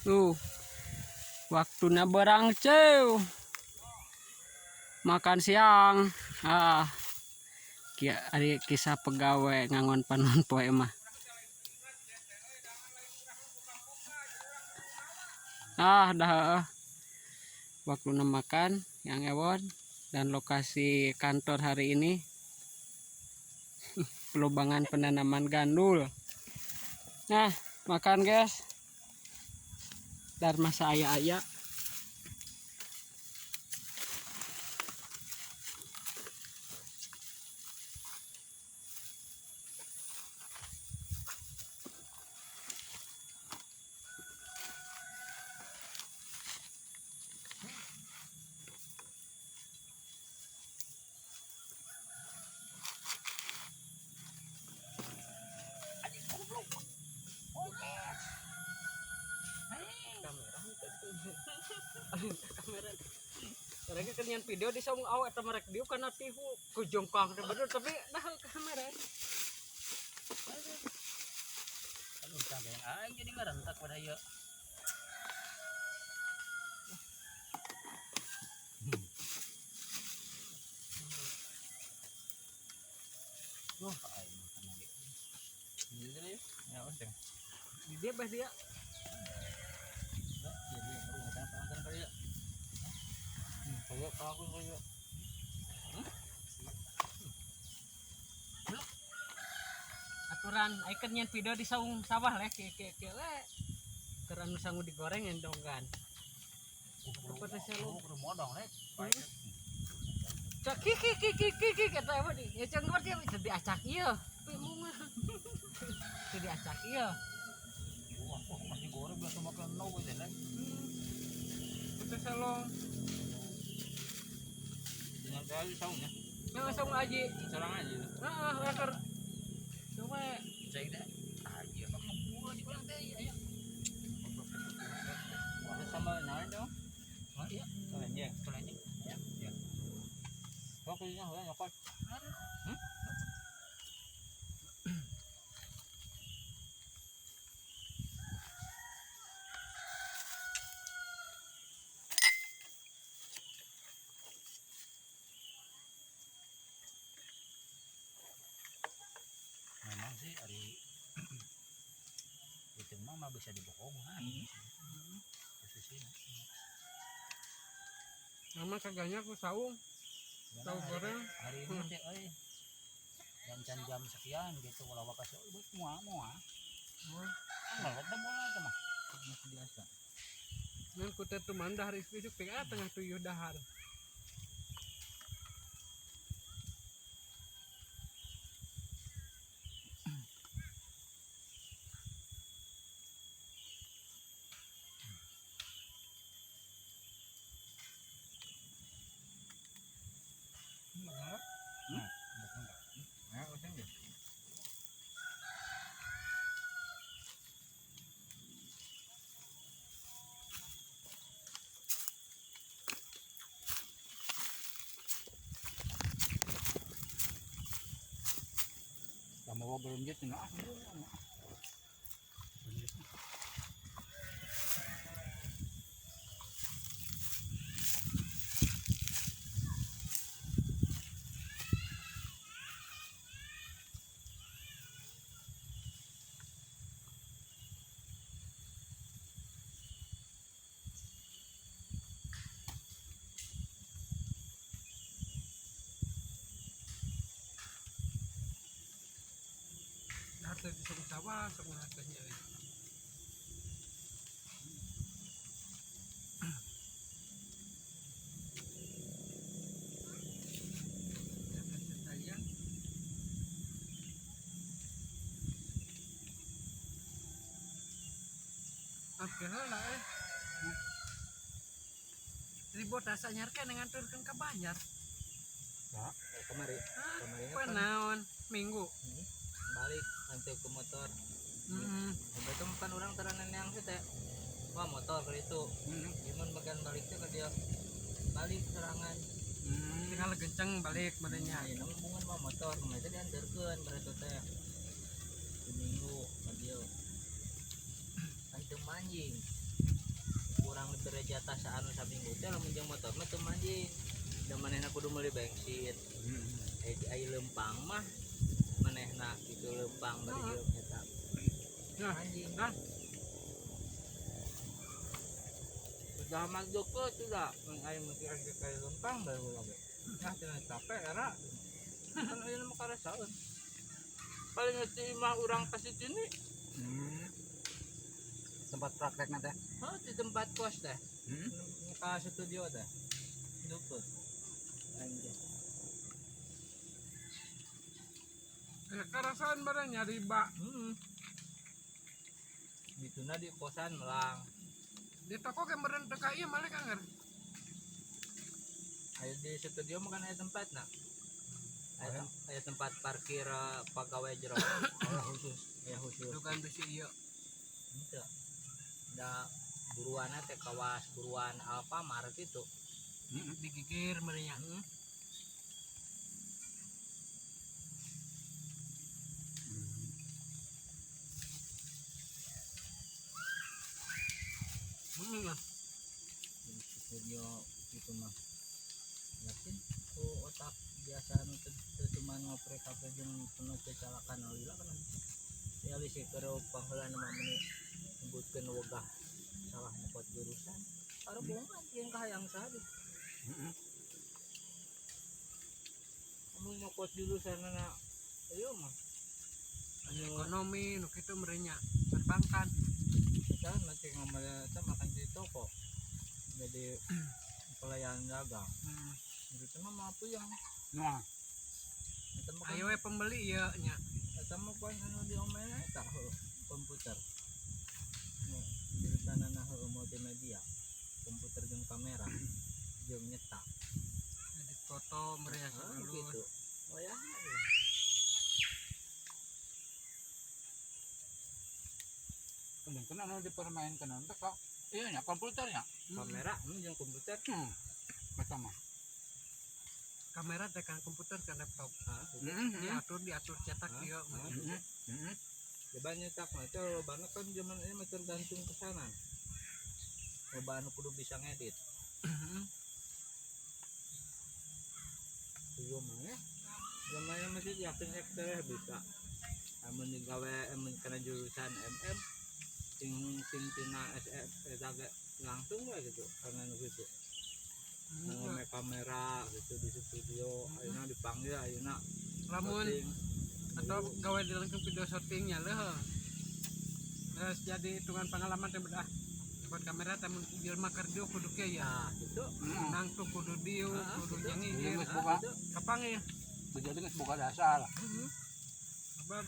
Tuh, waktunya berangceu. Makan siang. Ari kisah pegawai ngangon panon poe mah. Dah waktunya makan yang ewon dan lokasi kantor hari ini pelubangan penanaman gandul. Nah, makan guys. Dharma saya kamera. Mereka kenyan video di saung awak atau mereka dia karena tihu kujongkang bener tapi nah kamera. Aduh, sampai aing jadi ngarentak pada ieu. Aing makan lagi. Ini deh. Ya, oke. Dia bah dia. Jadi rumah tangga kali ya. Kayak aku kayak. Aturan ikan yang video di saung sawah leh ke kerana sangu digoreng endongan. Apa teh selo? Modong rek. Cak kiki kata apa di? Ya cang dia bisa diacak ieu. Mah. Itu diacak ieu. Wah, masih goreng biasa makan no aja nih. Itu selo. Dengan kali saungnya. Yang saung aja. Serang aja. Heeh, lekar. Coba Cek deh. Aja bang buah di bilang teh ayo. Ada sambal naon dong? Oh iya, kelenjeng. Ya. Ya. Kok punya udah nyokot. Memang sih hari itu mah bisa dibohongan. Posisinya. nama kagaknya aku saung. Tahu goreng. Hari ini teh jam sekian gitu kalau wakasih semua enggak ada bola itu mah masih biasa. Yang kutet tu mandah hari itu tengah tuyuh dahar. Kamu belum gitu nggak? Harta di saung sawah sama hartanya. Akhirnya lah ribut dasarnya kan dengan turun ke Banjar. Nah, kemari Penaon minggu balik nanti ke motor. Itu bukan orang teranan yang teh. Wah motor kali itu. Cuman bagian baliknya ke dia balik serangan. Tinggal genceng balik badannya. Ini hubungan sama motor, itu diantarkan berarti teh. Seminggu ke dia. Antum anjing. jatah saanu saminggu teh lamun jeung motor mah teu manjing da manehna kudu meuli bensin ai lempang mah manehna kitu lempang bari geus eta Nah, anjing nah. sudah masuk ke tidak ai mesti kayak lempang baru lagi nah cenah capek era kan ayeuna mah karasaeun paling ngerti mah urang kasih sini tempat praktek nanti. di tempat kos teh ka studio teh dukun anjing Karasan barang nyari bak. dituna di kosan melang Di toko ke meren teka ieu malah kanger. ayo di studio mah kan aya tempat nah aya tempat parkir pegawai jero ya khusus Bukan besi ieu. henteu da buruana teh kawas buruan Alfamart itu Digigir merenya. di studio itu mah yakin otak biasa nu teu cuma ngoprek kafe jeung penuh kecelakaan alila kan ya bisi keur pangheula mah meni sebutkeun wegah salah nyepot jurusan karo bohongan yang kahayang sadi kamu nyopot jurusan na ayo mah anu Ekonomi nu kitu merenya perbankan. kita nanti ngomel kita makan di toko jadi pelayan dagang itu mah mampu yang Nah, kita mah Ayo we pembeli ieu nya. kita mah kan anu diomelna eta komputer jurusanana multimedia komputer jeung kamera jeung nyetak Edit foto merenya gitu lulus. oh ya kena dipermainkan nanti kok. Iya nya komputernya. kamera jeung komputer Macam mah. Kamera tekan komputer ke laptop. Diatur cetak ieu. Coba nyetak mah itu lobana kan zaman ini mah tergantung pesanan loba anu kudu bisa ngedit itu mah ya namanya masih yakin ekster bisa amun digawe amun kana jurusan MM sing tina SF eta langsung we gitu karena nu gitu ngome kamera gitu di studio ayeuna dipanggil ayeuna Lamun atau gawe di lengkap video shootingnya leuh. Terus jadi hitungan pengalaman teh bedah. Buat kamera teh mun jelema kerja kudu kieu ya. nah gitu Nang tuh kudu diu, kudu nyengigir. Geus boga. Kapang ya. Begitu geus boga dasar. Abang.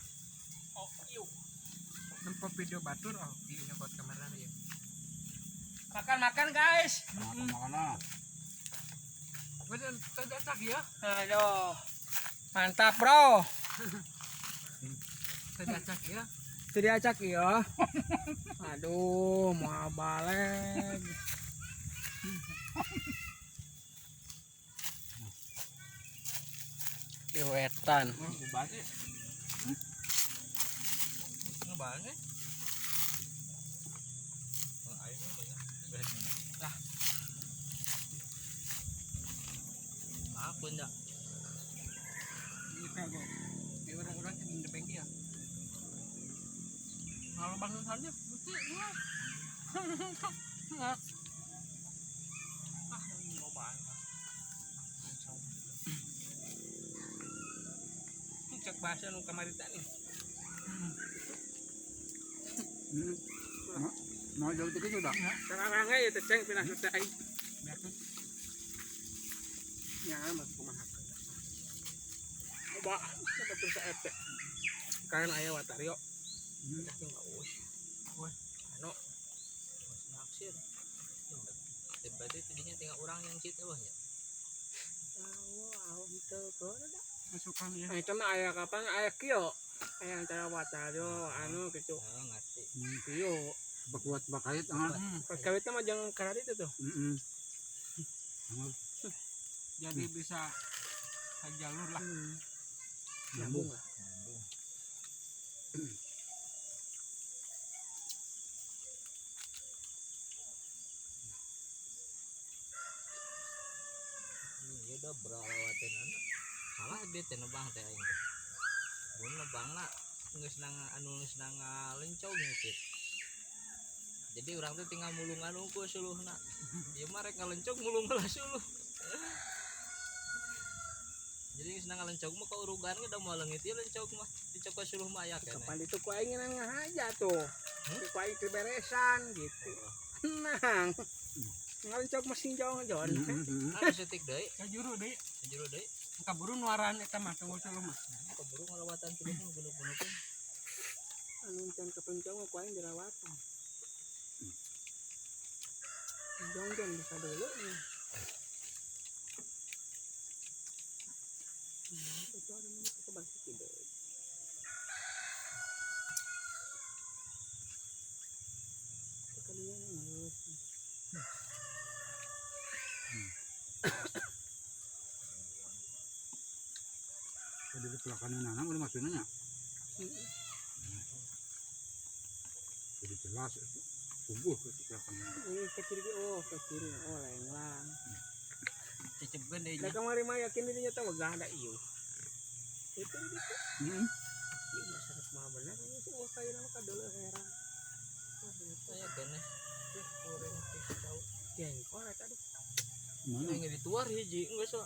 Oh, iu. Nempo video batur oh, ieu buat kamera ieu. Makan guys. Makan-makan. Bener tadi ya. Aduh, mantap bro. Tadi acak ya. Itu diacak ya. Aduh, mau balik. Diwetan. balik nu balik ayeuna banyak dah maaf enggak Ini kagak. Di orang-orang di bengkel ya. Kalau bangun saja, mesti ya. Nggak. Ini mau banget. Cek bahasa nu kamari tadi. Mau jauh itu sudah. Sekarang ya teceng pindah sudah ai. Biarkan. Ya, mas kumaha. Coba coba terus ete. Kalian aya watario. Tapi enggak us. Wah, anu masih naksir berarti tadinya tinggal orang yang cita wah ya Gitu tuh. masukan ya. Nah, itu mah aya kapan aya kieu. Aya antara watario anu gitu. ngerti Kieu. Bakuat bakait. Pas kawin mah jangan karat itu tuh. Jadi bisa jalur lah. Nyambung. udah beralawatin anak salah dia teh nebang teh aing teh mun nebang na geus nang lencong gitu jadi orang tuh tinggal mulungan unggul suluhna ieu mah rek ngalencong mulung heula suluh jadi geus nang ngalencong mah kaurugan ge da moal leungit ieu lencong mah dicok suluh mah aya keneh kapan itu ku aing ngan ngahaja tuh ku aing teu beresan gitu nang ngalencok mesin jauh jon anu setik deui Kajuru deui. jero deui Kaburu nuaran eta mah tunggu suluh mah. keburu ngalawatan suluh mah bener-bener anu can kepencong ku aing dirawatan jong bisa dulu nih itu ada mana kita balik tidak sekalian ngurus Jadi kecelakaan anak udah maksudnya. Jadi jelas subuh kecelakaan. ini kecil lenglang Cecebkeun deui da nya. kamari mah yakin dirinya teh wegah ada ieu itu Heeh. ieu masyarakat mah bener ini sih wah kayak nama kadeuleuk heran saya keneh sih goreng pisau jengkol eta aduh Mana? yang dituar hiji geus wa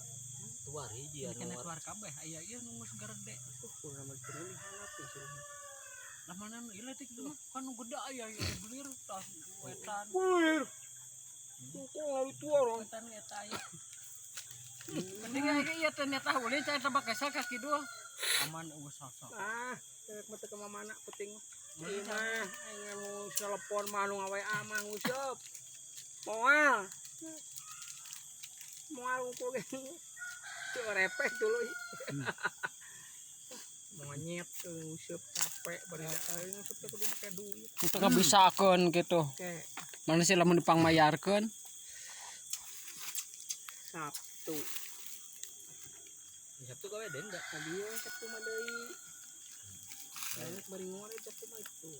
tuar hiji anu Kena war keluar kabeh aya ieu nu geus gerde. kurang mah turun hanap sih Lah mana nu ieu letik mah kan nu gede aya ieu belir tah wetan. Bulir. Itu lalu tua orang. Wetan eta aya. Penting aya ieu teh nya tahu ulin cai tabak kesa ka kidul. Aman eueuh sosok. Ah, rek mah teu ka mana penting. Ieu mah aing mau telepon mah nu ngawe amang useup. Moal. Moal ngumpul ge. Cuk repeh dulu. Monyet useup capek bari aing useup teh kudu make duit. Itu kabisakeun kitu. Oke, Mana sih lamun dipangmayarkeun? Sabtu. Sabtu gawe denda Tadi ya Sabtu mah deui. Banyak bari ngore Sabtu mah itu.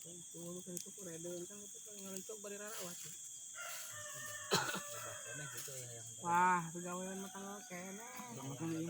Itu kan itu kuredeun kan itu kan ngalencok bari rarawat. keneh gitu ya yang Wah, pegawean mah tanggal kene. Jangan kan ini